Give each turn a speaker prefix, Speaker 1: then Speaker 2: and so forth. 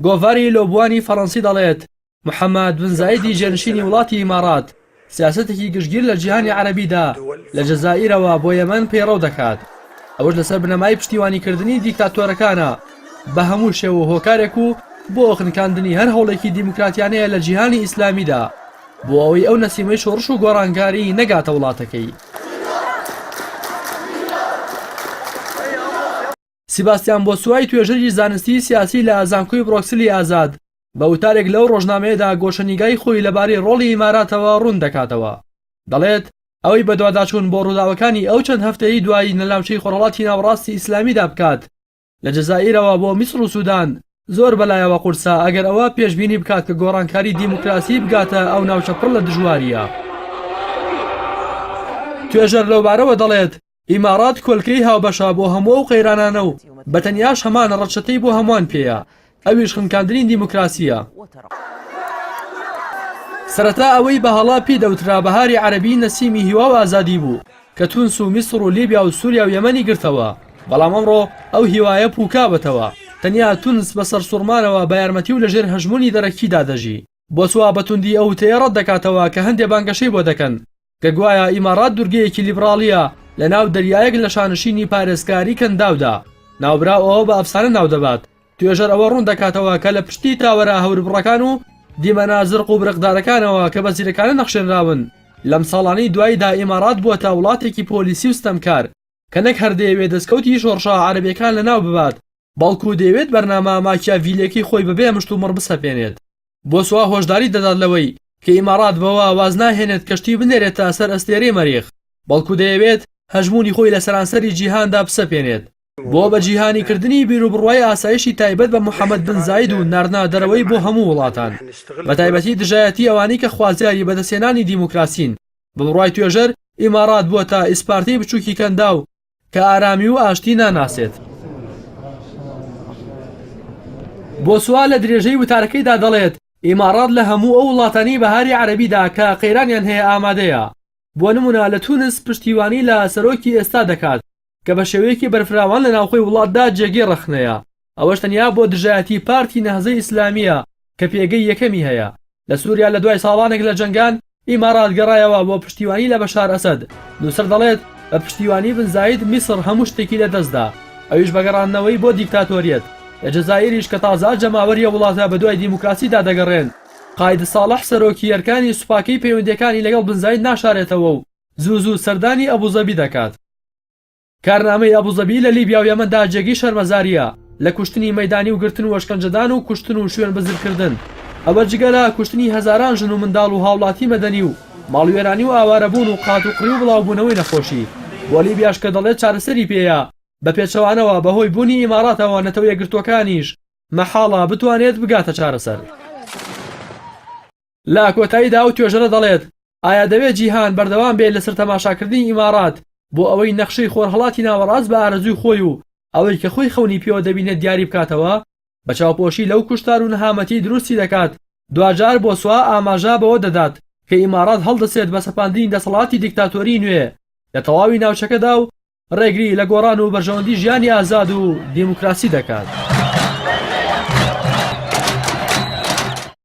Speaker 1: گۆڤاری لۆبوانی فەڕەنسی دەڵێت محەممەد بن زایدی جێنشینی وڵاتی ئیمارات سیاسەتێکی گشتگیر لە جیهانی عەرەبیدا لە جەزائیرەوە بۆ یەمەن پەیڕەو دەکات. ئەوەش لەسەر بنەمای پشتیوانیکردنی دیکتاتۆرەکانە بە هەموو شێوە هۆکارێک و بۆ خنکاندنی هەر هەوڵێکی دیموکراتیانەیە لە جیهانی ئیسلامیدا بۆ ئەوەی ئەو نەسیمەی شۆڕش و گۆڕانکاری نەگاتە وڵاتەکەی. سیباستیان بۆسوای توێژەری زانستی سیاسی لە ئازانکۆی برۆکسلی ئازاد بە وتارێک لەو ڕۆژنامەیەدا گۆشەنیگای خۆی لەبارەی ڕۆڵی ئیماراتەوە ڕوون دەکاتەوە. دەڵێت ئەوەی بە دوواداچوون بۆ ڕووداوەکانی ئەو چەند هەفتەیە دوایی نەلاوچەی خۆرهەڵاتی ناوەڕاستی ئیسلامیدا بکات لە جەزائیرەوە بۆ میسر و سوودان زۆر بەلایەوە قورسە ئەگەر ئەوە پێشبینی بکات کە گۆڕانکاری دیموکراسی بگاتە ئەو ناوچە پڕ لە دژواریە. توێژەر لەوبارەوە دەڵێت ئیمارات کۆلکەی هاوبەشە بۆ هەموو ئەو قەیرانانە و بەتەنیاش هەمانە ڕەچەتەی بۆ هەمووان پێیە، ئەویش خنکاندنی دیموکراسیە. سەرەتا ئەوەی بە هەڵا پێی دەوترا بەهاری عەرەبی نەسیمی هیوا و ئازادی بوو کە تونس و میسر و لیبیا و سووریا و یەمەنی گرتەوە، بەڵام ئەمڕۆ ئەو هیوایە پووکابەتەوە. تەنیا تونس بەسەر سوورمانەوە بە یارمەتی و لەژێر هەژمونی دەرەکیدا دەژی. بۆ سوا بەتوندی ئەو وتەیە ڕەت دەکاتەوە کە هەندێک بانگەشەی بۆ دەکەن کە گوایە ئیمارات دوورگەیەکی لیبراڵیە لە ناو دەریایەک لە شانشینی پارێزکاری کەنداودا. ناوبراوەوە بە ئەفسانە ناو دەبات. توێژەر ئەوە ڕوون دەکاتەوە کە لە پشتی تاوەرە هەوربڕەکان و دیمەنا زرق و برقدارەکانەوە کە بە زیرەکانە نەخشێنراون لەم ساڵانەی دواییدا ئیمارات بووە وڵاتێکی پۆلیسی و ستەمکار کە نەک هەردەیەوێت دەستکەوتی شۆڕشە عەرەبیەکان لەناو ببات، بەڵکو دەیەوێت بەرنامە ماکیاڤیلێکی خۆی بەبێ مشت و مڕ بسەپێنێت. بۆ سوا هۆشداری دەدات لەوەی کە ئیمارات بەوە واز ناهێنێت کەشتی بنێرێتە سەر ئەستێرەی مەریخ، بەڵکو دەیەوێت هەژمونی خۆی لە سەرانسەری جیهاندا بسەپێنێت بۆ بە جیهانیکردنی بیرروبڕوای ئاسایشی تایبەت بە محەممەد بن زاید و ناردنا دەرەوەی بۆ هەموو وڵاتان، بە تایبەتی دژایەتی ئەوانەی کە خوازیاری بەدەستێنانی دیموکراسین. بڕوای توێژەر ئیمارات بووە تا ئیسپارتی بچووکی کەنداو کە ئارامی و ئاشتی ناناسێت. بۆ سوا لە درێژەی وتارەکەیدا دەڵێت ئیمارات لە هەموو ئەو وڵاتانی بەهاری عەرەبیدا کە قەیرانیان هەیە ئامادەیە. بۆ نمونە لە تونس پشتیوانی لە سەرۆکی ئێستا دەکات کە بە شێوەیەکی بەرفراوان لە ناوخۆی وڵاتدا جێگەی ڕەخنەیە. ئەوەش تەنیا بۆ دژایەتی پارتی نەهزەی ئیسلامیە کە پێگەی یەکەمی هەیە. لە سووریا لە دوای ساڵانێک لە جەنگان ئیمارات گەڕایەوە بۆ پشتیوانی لە بەشار ئەسەد. نووسەر دەڵێت بە پشتیوانی بن زاید میسر هەموو شتێکی لەدەستدا، ئەویش بەگەڕاندنەوەی بۆ دیکتاتۆریەت. لە جەزائیریش کە تازە جەماوەریە وڵاتە بە دوای دیموکراسیدا دەگەڕێن، قاید ساڵح سەرۆکی یەرکانی سوپاکەی پەیوەندیەکانی لەگەڵ بن زاید ناشارێتەوە و زوو سەردانی ئەبوزەبی دەکات. کارنامەی ئەبوزەبی لە لیبیا و یەمەندا جێگەی شەرمەزاریە لە کوشتنی مەیدانی و گرتن و وەشکەنجەدان و کوشتن و شوێن بەزرکردن. ئەوە جگە لە کوشتنی هەزاران ژن و منداڵ و هاوڵاتی مەدەنی و ماڵوێرانی و ئاوارەبوون و قاتوقڕی و بڵاوبوونەوەی نەخۆشی. بۆ لیبیاش کە دەڵێت چارەسەری پێیە بە پێچەوانەوە بەهۆی بوونی ئیماراتەوە نەتەوە یەکگرتوەکانیش مەحاڵە بتوانێت بگاتە چارەسەر. لە کۆتاییدا و توێژەرە دەڵێت ئایا دەوێت جیهان بەردەوام بێت لەسەر تەماشاکردنی ئیمارات بۆ ئەوەی نەخشەی خۆرهەڵاتی ناوەڕاست بە ئارەزووی خۆی و ئەوەی کە خۆی خەونی پێوە دەبینێت دیاری بکاتەوە، بە چاوپۆشی لەو کوشتار و نەهامەتی دروستی دەکات. دوجار بۆ سوا ئاماژە بەوە دەدات کە ئیمارات هەڵدەسێت بە سەپاندنی دەسەڵاتی دیکتاتۆری نوێ لە تەواوی ناوچەکەدا و ڕێگری لە گۆڕان و بەرژەوەندی ژیانی ئازاد و دیموکراسی دەکات.